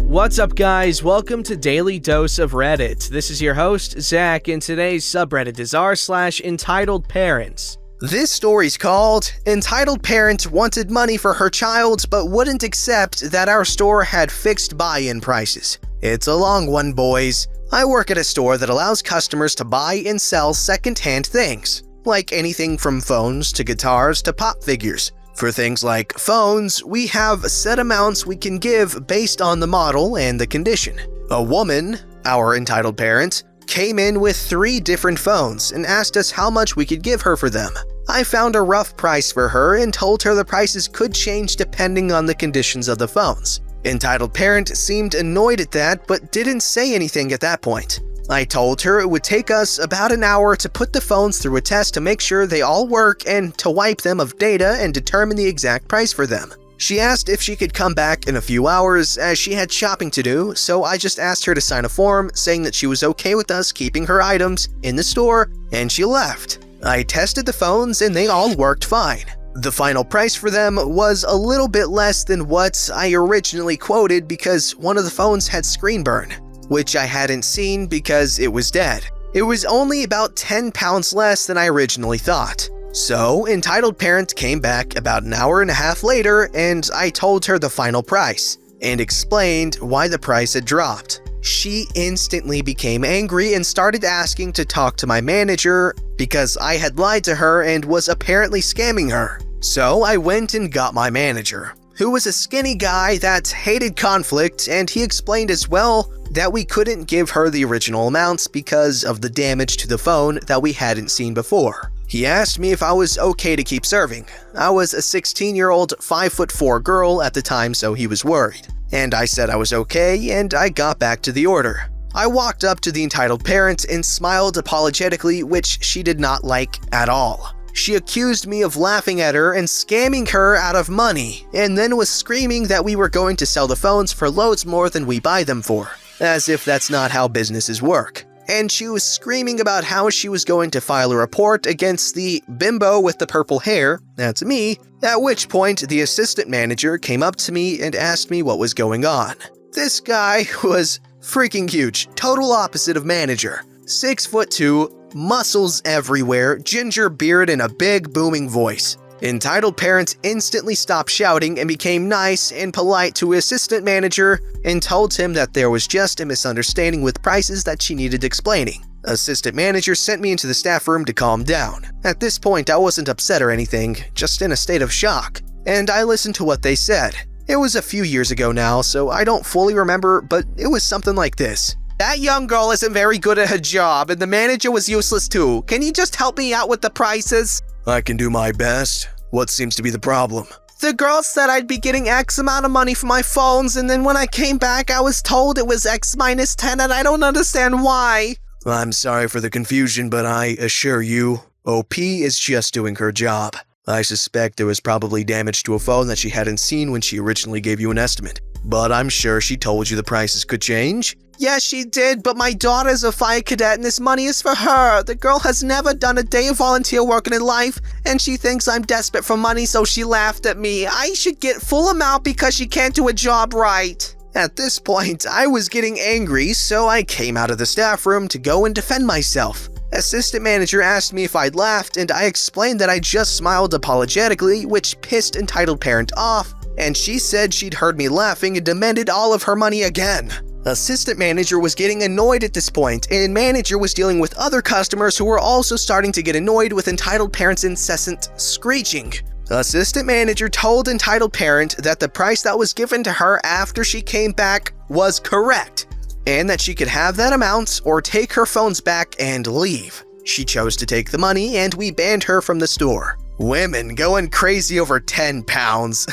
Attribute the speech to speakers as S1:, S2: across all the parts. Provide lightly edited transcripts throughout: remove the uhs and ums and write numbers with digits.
S1: What's up, guys? Welcome to Daily Dose of Reddit. This is your host, Zach, and today's subreddit is r/EntitledParents.
S2: This story's called Entitled Parent Wanted Money for Her Child but Wouldn't Accept That Our Store Had Fixed Buy-In Prices. It's a long one, boys. I work at a store that allows customers to buy and sell second-hand things, like anything from phones to guitars to pop figures. For things like phones, we have set amounts we can give based on the model and the condition. A woman, our entitled parent, came in with 3 different phones and asked us how much we could give her for them. I found a rough price for her and told her the prices could change depending on the conditions of the phones. Entitled parent seemed annoyed at that but didn't say anything at that point. I told her it would take us about an hour to put the phones through a test to make sure they all work and to wipe them of data and determine the exact price for them. She asked if she could come back in a few hours as she had shopping to do, so I just asked her to sign a form saying that she was okay with us keeping her items in the store, and she left. I tested the phones and they all worked fine. The final price for them was a little bit less than what I originally quoted because one of the phones had screen burn, which I hadn't seen because it was dead. It was only about 10 pounds less than I originally thought. So, entitled parent came back about an hour and a half later and I told her the final price and explained why the price had dropped. She instantly became angry and started asking to talk to my manager because I had lied to her and was apparently scamming her. So I went and got my manager, who was a skinny guy that hated conflict, and he explained as well that we couldn't give her the original amounts because of the damage to the phone that we hadn't seen before. He asked me if I was okay to keep serving. I was a 16-year-old 5'4" girl at the time, so he was worried. And I said I was okay, and I got back to the order. I walked up to the entitled parent and smiled apologetically, which she did not like at all. She accused me of laughing at her and scamming her out of money, and then was screaming that we were going to sell the phones for loads more than we buy them for, as if that's not how businesses work. And she was screaming about how she was going to file a report against the bimbo with the purple hair, that's me, at which point the assistant manager came up to me and asked me what was going on. This guy was freaking huge, total opposite of manager. 6'2", muscles everywhere, ginger beard, and a big booming voice. Entitled parent instantly stopped shouting and became nice and polite to assistant manager and told him that there was just a misunderstanding with prices that she needed explaining. Assistant manager sent me into the staff room to calm down. At this point, I wasn't upset or anything, just in a state of shock, and I listened to what they said. It was a few years ago now, so I don't fully remember, but it was something like this. That young girl isn't very good at her job, and the manager was useless too. Can you just help me out with the prices?
S3: I can do my best. What seems to be the problem?
S2: The girl said I'd be getting X amount of money for my phones, and then when I came back, I was told it was X minus 10, and I don't understand why.
S3: I'm sorry for the confusion, but I assure you, OP is just doing her job. I suspect there was probably damage to a phone that she hadn't seen when she originally gave you an estimate. But I'm sure she told you the prices could change.
S2: Yes, she did, but my daughter's a fire cadet and this money is for her. The girl has never done a day of volunteer work in her life, and she thinks I'm desperate for money, so she laughed at me. I should get full amount because she can't do a job right. At this point, I was getting angry, so I came out of the staff room to go and defend myself. Assistant manager asked me if I'd laughed, and I explained that I just smiled apologetically, which pissed entitled parent off, and she said she'd heard me laughing and demanded all of her money again. Assistant manager was getting annoyed at this point, and manager was dealing with other customers who were also starting to get annoyed with entitled parent's incessant screeching. Assistant manager told entitled parent that the price that was given to her after she came back was correct, and that she could have that amount or take her phones back and leave. She chose to take the money, and we banned her from the store. Women going crazy over 10 pounds.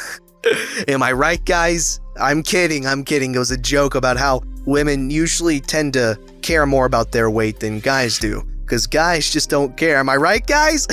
S2: Am I right, guys? I'm kidding. It was a joke about how women usually tend to care more about their weight than guys do, because guys just don't care. Am I right, guys?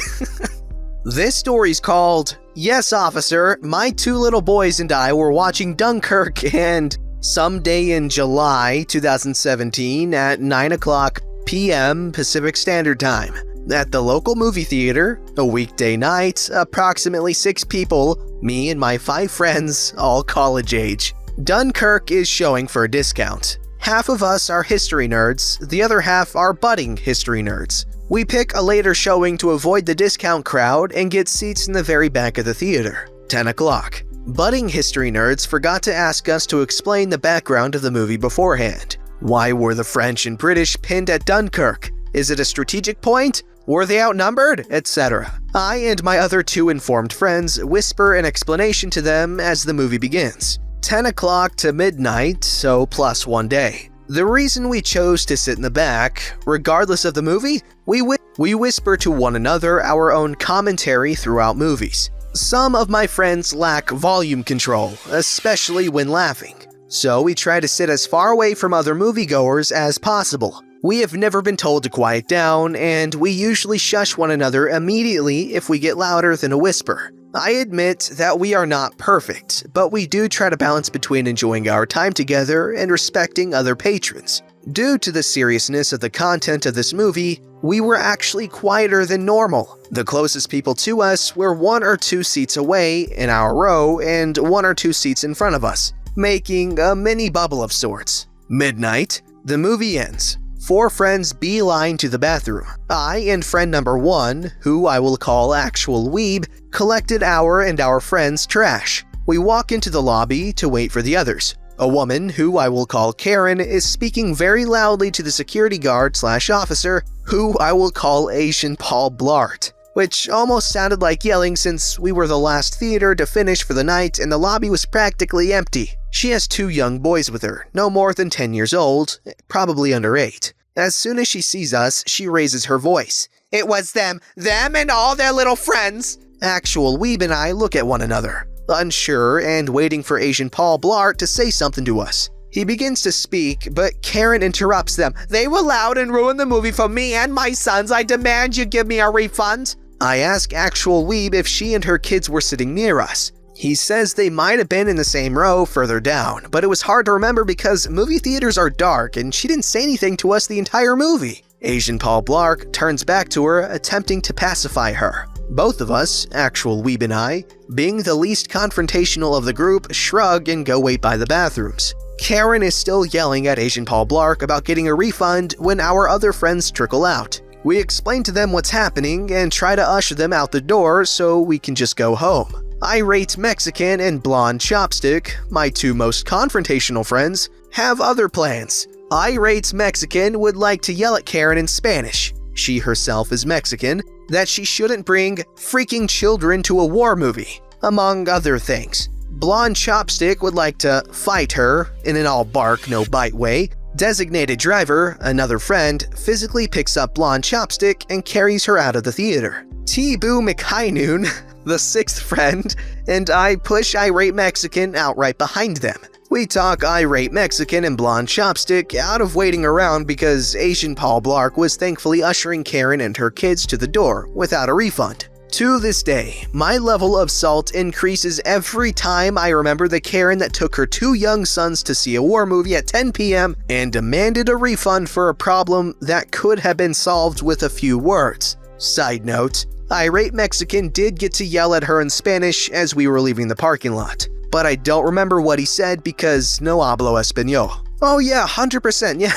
S2: This story's called, Yes, Officer, My 2 little boys and I were watching Dunkirk and someday in July 2017 at 9:00 p.m. Pacific Standard Time. At the local movie theater, a weekday night, approximately 6 people, me and my 5 friends, all college age. Dunkirk is showing for a discount. Half of us are history nerds, the other half are budding history nerds. We pick a later showing to avoid the discount crowd and get seats in the very back of the theater. 10 o'clock. Budding history nerds forgot to ask us to explain the background of the movie beforehand. Why were the French and British pinned at Dunkirk? Is it a strategic point? Were they outnumbered? Etc. I and my other 2 informed friends whisper an explanation to them as the movie begins. 10 o'clock to midnight, so plus 1 day. The reason we chose to sit in the back, regardless of the movie, we whisper to one another our own commentary throughout movies. Some of my friends lack volume control, especially when laughing, so we try to sit as far away from other moviegoers as possible. We have never been told to quiet down, and we usually shush one another immediately if we get louder than a whisper. I admit that we are not perfect, but we do try to balance between enjoying our time together and respecting other patrons. Due to the seriousness of the content of this movie, we were actually quieter than normal. The closest people to us were 1 or 2 seats away in our row and 1 or 2 seats in front of us, making a mini bubble of sorts. Midnight, the movie ends. 4 friends beeline to the bathroom. I and friend number 1, who I will call Actual Weeb, collected our and our friends' trash. We walk into the lobby to wait for the others. A woman, who I will call Karen, is speaking very loudly to the security guard/officer, who I will call Asian Paul Blart, which almost sounded like yelling since we were the last theater to finish for the night and the lobby was practically empty. She has 2 young boys with her, no more than 10 years old, probably under 8. As soon as she sees us, she raises her voice. "It was them and all their little friends." Actual Weeb and I look at one another, unsure and waiting for Asian Paul Blart to say something to us. He begins to speak, but Karen interrupts them. "They were loud and ruined the movie for me and my sons. I demand you give me a refund." I ask Actual Weeb if she and her kids were sitting near us. He says they might have been in the same row further down, but it was hard to remember because movie theaters are dark and she didn't say anything to us the entire movie. Asian Paul Blart turns back to her, attempting to pacify her. Both of us, Actual Weeb and I, being the least confrontational of the group, shrug and go wait by the bathrooms. Karen is still yelling at Asian Paul Blart about getting a refund when our other friends trickle out. We explain to them what's happening and try to usher them out the door so we can just go home. Irate Mexican and Blonde Chopstick, my 2 most confrontational friends, have other plans. Irate Mexican would like to yell at Karen in Spanish, she herself is Mexican, that she shouldn't bring freaking children to a war movie, among other things. Blonde Chopstick would like to fight her in an all bark, no bite way. Designated driver, another friend, physically picks up Blonde Chopstick and carries her out of the theater. T-Boo McHinoon, the 6th friend, and I push Irate Mexican out right behind them. We talk Irate Mexican and Blonde Chopstick out of waiting around because Asian Paul Blart was thankfully ushering Karen and her kids to the door without a refund. To this day, my level of salt increases every time I remember the Karen that took her 2 young sons to see a war movie at 10 p.m. and demanded a refund for a problem that could have been solved with a few words. Side note, Irate Mexican did get to yell at her in Spanish as we were leaving the parking lot, but I don't remember what he said because no hablo español. Oh yeah, 100%, yeah.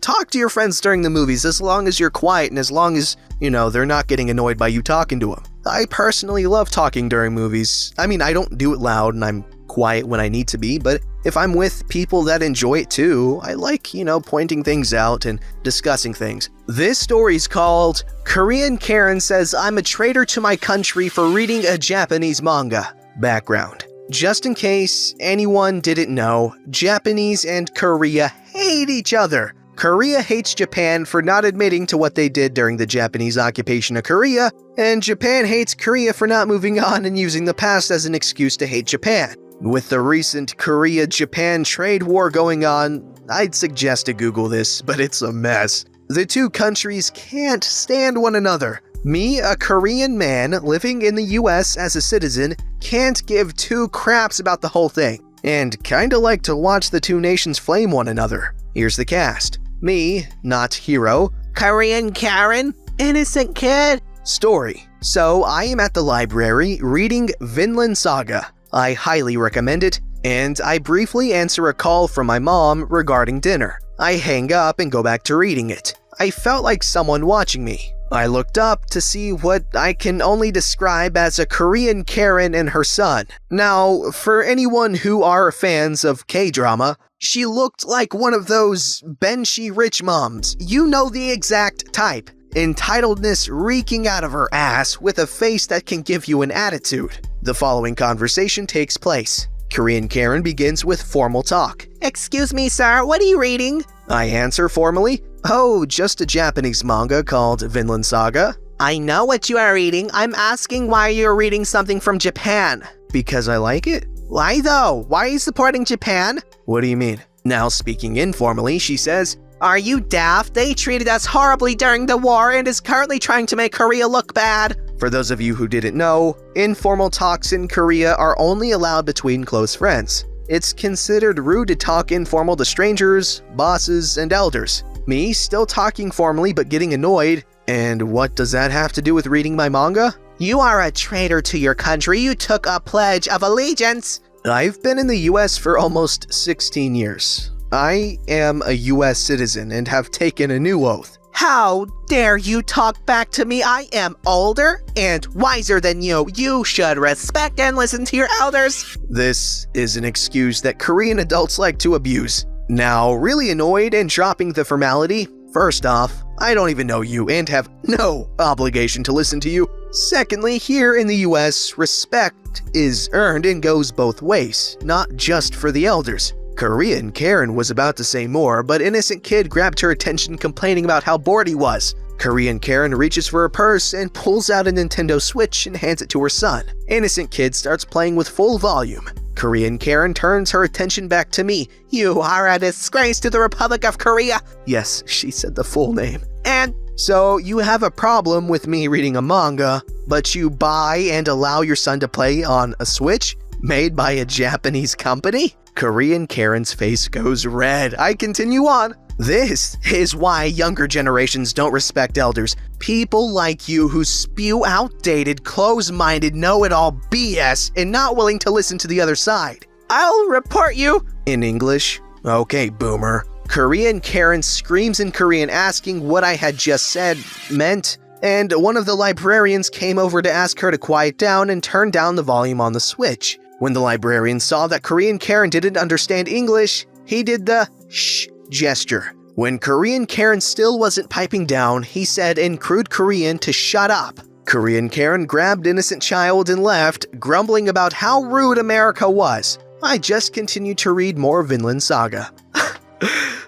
S2: Talk to your friends during the movies as long as you're quiet and as long as, they're not getting annoyed by you talking to them. I personally love talking during movies. I mean, I don't do it loud and I'm quiet when I need to be, but if I'm with people that enjoy it too, I like, pointing things out and discussing things. This story's called Korean Karen Says I'm a Traitor to My Country for Reading a Japanese Manga. Background. Just in case anyone didn't know, Japanese and Korea hate each other. Korea hates Japan for not admitting to what they did during the Japanese occupation of Korea, and Japan hates Korea for not moving on and using the past as an excuse to hate Japan. With the recent Korea-Japan trade war going on, I'd suggest to Google this, but it's a mess. The 2 countries can't stand one another. Me, a Korean man living in the US as a citizen, can't give 2 craps about the whole thing, and kinda like to watch the 2 nations flame one another. Here's the cast. Me, not hero. Korean Karen, innocent kid. Story. So I am at the library reading Vinland Saga. I highly recommend it. and I briefly answer a call from my mom regarding dinner. I hang up and go back to reading it. I felt like someone watching me. I looked up to see what I can only describe as a Korean Karen and her son. Now, for anyone who are fans of K-drama, she looked like one of those benchy rich moms. You know the exact type. Entitledness reeking out of her ass with a face that can give you an attitude. The following conversation takes place. Korean Karen begins with formal talk. "Excuse me, sir, what are you reading?" I answer formally, "Oh, just a Japanese manga called Vinland Saga." "I know what you are reading. I'm asking why you're reading something from Japan." "Because I like it." "Why though? Why are you supporting Japan?" "What do you mean?" Now speaking informally, she says, "Are you daft? They treated us horribly during the war and is currently trying to make Korea look bad." For those of you who didn't know, informal talks in Korea are only allowed between close friends. It's considered rude to talk informal to strangers, bosses, and elders. Me still talking formally but getting annoyed. And what does that have to do with reading my manga? "You are a traitor to your country. You took a pledge of allegiance." I've been in the US for almost 16 years. I am a US citizen and have taken a new oath. "How dare you talk back to me? I am older and wiser than you. You should respect and listen to your elders." This is an excuse that Korean adults like to abuse. Now, really annoyed and dropping the formality, first off, I don't even know you and have no obligation to listen to you. Secondly, here in the US, respect is earned and goes both ways, not just for the elders. Korean Karen was about to say more, but innocent kid grabbed her attention complaining about how bored he was. Korean Karen reaches for her purse and pulls out a Nintendo Switch and hands it to her son. Innocent kid starts playing with full volume. Korean Karen turns her attention back to me. "You are a disgrace to the Republic of Korea." Yes, she said the full name. "And so you have a problem with me reading a manga, but you buy and allow your son to play on a Switch made by a Japanese company?" Korean Karen's face goes red. I continue on. "This is why younger generations don't respect elders. People like you who spew outdated, close-minded, know-it-all BS and not willing to listen to the other side. I'll report you." In English, "Okay, boomer." Korean Karen screams in Korean asking what I had just said meant, and one of the librarians came over to ask her to quiet down and turn down the volume on the Switch. When the librarian saw that Korean Karen didn't understand English, he did the shh gesture. When Korean Karen still wasn't piping down, he said in crude Korean to shut up. Korean Karen grabbed innocent child and left, grumbling about how rude America was. I just continued to read more Vinland Saga.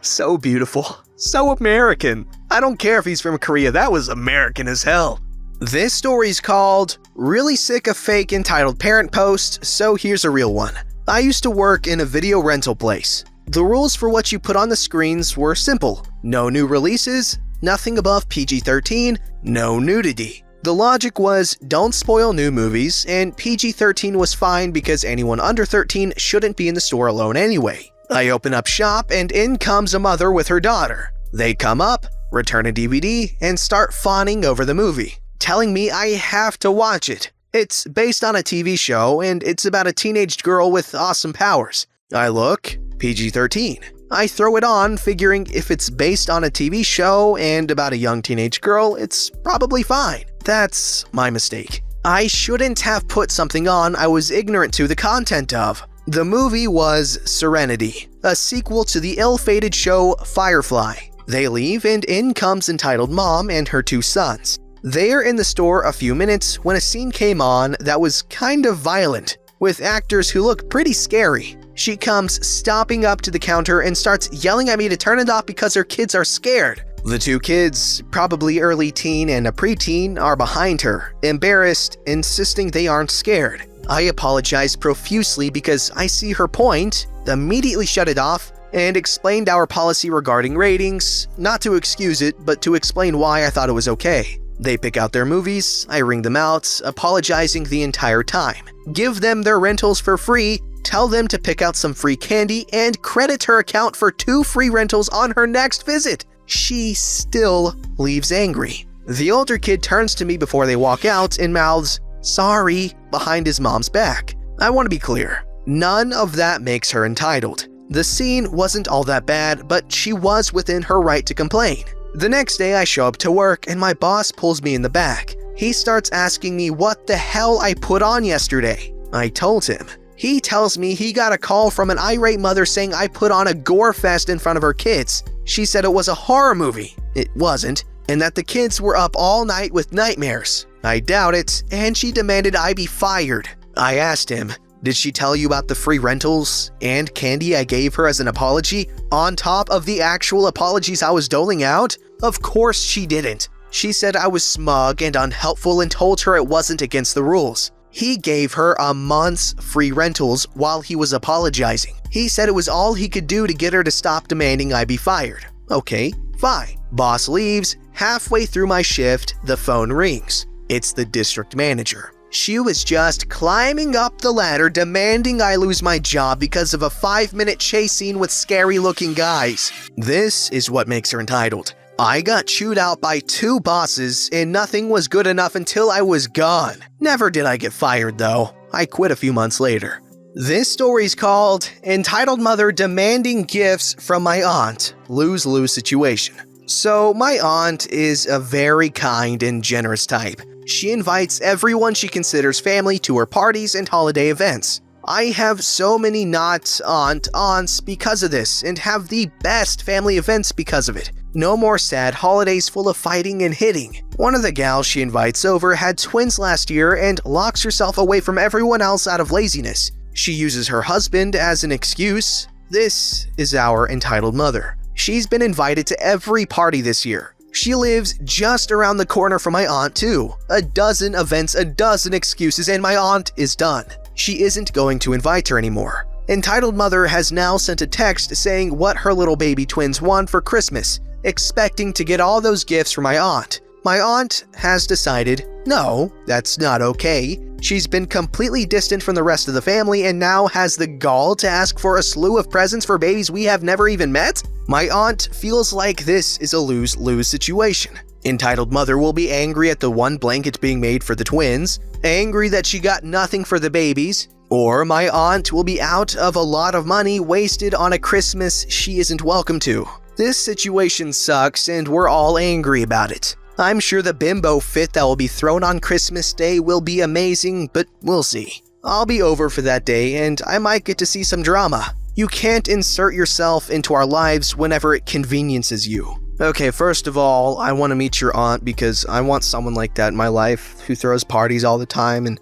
S2: So beautiful. So American. I don't care if he's from Korea, that was American as hell. This story's called "Really Sick of Fake Entitled Parent Posts, so here's a real one." I used to work in a video rental place. The rules for what you put on the screens were simple. No new releases, nothing above PG-13, no nudity. The logic was don't spoil new movies, and PG-13 was fine because anyone under 13 shouldn't be in the store alone anyway. I open up shop and in comes a mother with her daughter. They come up, return a DVD, and start fawning over the movie, telling me I have to watch it. It's based on a TV show, and it's about a teenage girl with awesome powers. I look, PG-13. I throw it on, figuring if it's based on a TV show and about a young teenage girl, it's probably fine. That's my mistake. I shouldn't have put something on I was ignorant to the content of. The movie was Serenity, a sequel to the ill-fated show Firefly. They leave, and in comes entitled mom and her two sons. They're in the store a few minutes when a scene came on that was kind of violent, with actors who look pretty scary. She comes stomping up to the counter and starts yelling at me to turn it off because her kids are scared. The two kids, probably early teen and a preteen, are behind her, embarrassed, insisting they aren't scared. I apologize profusely because I see her point, immediately shut it off, and explained our policy regarding ratings, not to excuse it, but to explain why I thought it was okay. They pick out their movies, I ring them out, apologizing the entire time. Give them their rentals for free, tell them to pick out some free candy, and credit her account for 2 free rentals on her next visit. She still leaves angry. The older kid turns to me before they walk out and mouths, "Sorry," behind his mom's back. I want to be clear. None of that makes her entitled. The scene wasn't all that bad, but she was within her right to complain. The next day I show up to work and my boss pulls me in the back. He starts asking me what the hell I put on yesterday. I told him. He tells me he got a call from an irate mother saying I put on a gore fest in front of her kids. She said it was a horror movie. It wasn't, and that the kids were up all night with nightmares. I doubt it, and she demanded I be fired. I asked him, did she tell you about the free rentals and candy I gave her as an apology, on top of the actual apologies I was doling out? Of course she didn't. She said I was smug and unhelpful and told her it wasn't against the rules. He gave her a month's free rentals while he was apologizing. He said it was all he could do to get her to stop demanding I be fired. Okay, fine. Boss leaves. Halfway through my shift, the phone rings. It's the district manager. She was just climbing up the ladder demanding I lose my job because of a 5-minute chase scene with scary-looking guys. This is what makes her entitled. I got chewed out by 2 bosses and nothing was good enough until I was gone. Never did I get fired though. I quit a few months later. This story's called Entitled Mother Demanding Gifts from My Aunt, Lose-Lose Situation. So my aunt is a very kind and generous type. She invites everyone she considers family to her parties and holiday events. I have so many not aunts because of this and have the best family events because of it. No more sad holidays full of fighting and hitting. One of the gals she invites over had twins last year and locks herself away from everyone else out of laziness. She uses her husband as an excuse. This is our entitled mother. She's been invited to every party this year. She lives just around the corner from my aunt too. A dozen events, a dozen excuses, and my aunt is done. She isn't going to invite her anymore. Entitled Mother has now sent a text saying what her little baby twins want for Christmas, expecting to get all those gifts from my aunt. My aunt has decided, no, that's not okay. She's been completely distant from the rest of the family and now has the gall to ask for a slew of presents for babies we have never even met? My aunt feels like this is a lose-lose situation. Entitled Mother will be angry at the one blanket being made for the twins, angry that she got nothing for the babies, or my aunt will be out of a lot of money wasted on a Christmas she isn't welcome to. This situation sucks and we're all angry about it. I'm sure the bimbo fit that will be thrown on Christmas Day will be amazing, but we'll see. I'll be over for that day and I might get to see some drama. You can't insert yourself into our lives whenever it conveniences you. Okay, first of all, I want to meet your aunt because I want someone like that in my life who throws parties all the time and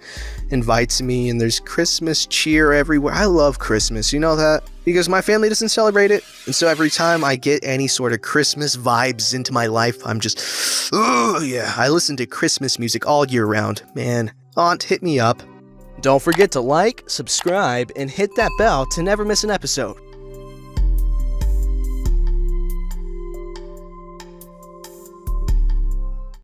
S2: invites me and there's Christmas cheer everywhere. I love Christmas, you know that? Because my family doesn't celebrate it, and so every time I get any sort of Christmas vibes into my life, I'm just, oh yeah, I listen to Christmas music all year round. Man, aunt, hit me up.
S1: Don't forget to like, subscribe, and hit that bell to never miss an episode.